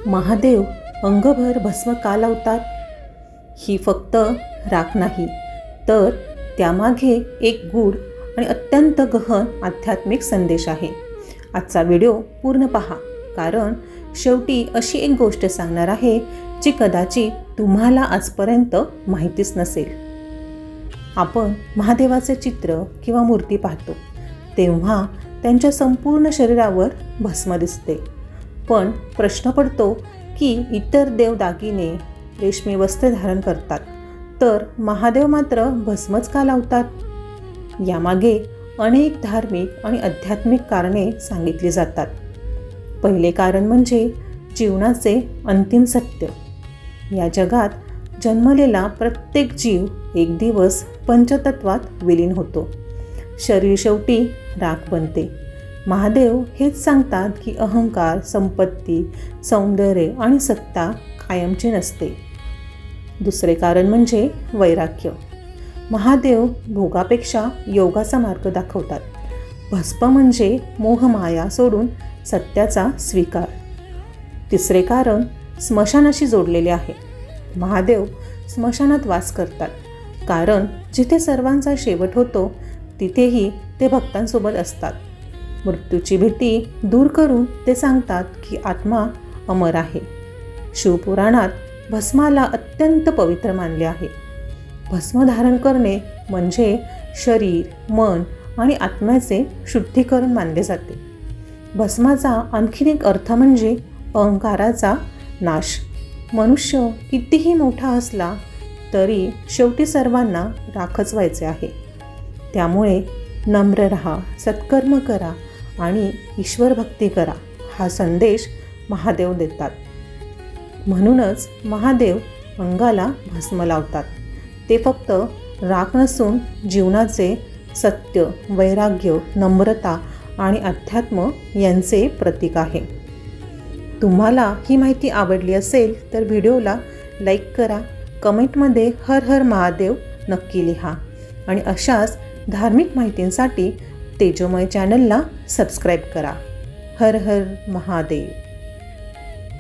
महादेव अंगभर भस्म का लावतात? ही फक्त राख नाही, तर त्यामागे एक गूढ आणि अत्यंत गहन आध्यात्मिक संदेश आहे. आजचा व्हिडिओ पूर्ण पहा, कारण शेवटी अशी एक गोष्ट सांगणार आहे जी कदाचित तुम्हाला आजपर्यंत माहितीच नसेल. आपण महादेवाचे चित्र किंवा मूर्ती पाहतो तेव्हा त्यांच्या संपूर्ण शरीरावर भस्म दिसते. पण प्रश्न पडतो की इतर देव दागिने, रेशमी वस्त्रे धारण करतात, तर महादेव मात्र भस्मच का लावतात? यामागे अनेक धार्मिक आणि आध्यात्मिक कारणे सांगितली जातात. पहिले कारण म्हणजे जीवनाचे अंतिम सत्य. या जगात जन्मलेला प्रत्येक जीव एक दिवस पंचतत्वात विलीन होतो. शरीर शेवटी राख बनते. महादेव हेच सांगतात की अहंकार, संपत्ती, सौंदर्य आणि सत्ता कायमची नसते. दुसरे कारण म्हणजे वैराग्य. महादेव भोगापेक्षा योगाचा मार्ग दाखवतात. भस्म म्हणजे मोहमाया सोडून सत्याचा स्वीकार. तिसरे कारण स्मशानाशी जोडलेले आहे. महादेव स्मशानात वास करतात, कारण जिथे सर्वांचा शेवट होतो तिथेही ते भक्तांसोबत असतात. मृत्यूची भीती दूर करून ते सांगतात की आत्मा अमर आहे. शिवपुराणात भस्माला अत्यंत पवित्र मानले आहे. भस्म धारण करणे म्हणजे शरीर, मन आणि आत्म्याचे शुद्धीकरण मानले जाते. भस्माचा आणखीन एक अर्थ म्हणजे अहंकाराचा नाश. मनुष्य कितीही मोठा असला तरी शेवटी सर्वांना राखच व्हायचे आहे. त्यामुळे नम्र राहा, सत्कर्म करा आणि ईश्वर भक्ती करा, हा संदेश महादेव देतात. म्हणूनच महादेव अंगाला भस्म लावतात. ते फक्त राख नसून जीवनाचे सत्य, वैराग्य, नम्रता आणि अध्यात्म यांचे प्रतीक आहे. तुम्हाला ही माहिती आवडली असेल तर व्हिडिओला लाईक करा, कमेंटमध्ये हर हर महादेव नक्की लिहा आणि अशाच धार्मिक माहितींसाठी तेजोमय चॅनलला सबस्क्राईब करा. हर हर महादेव.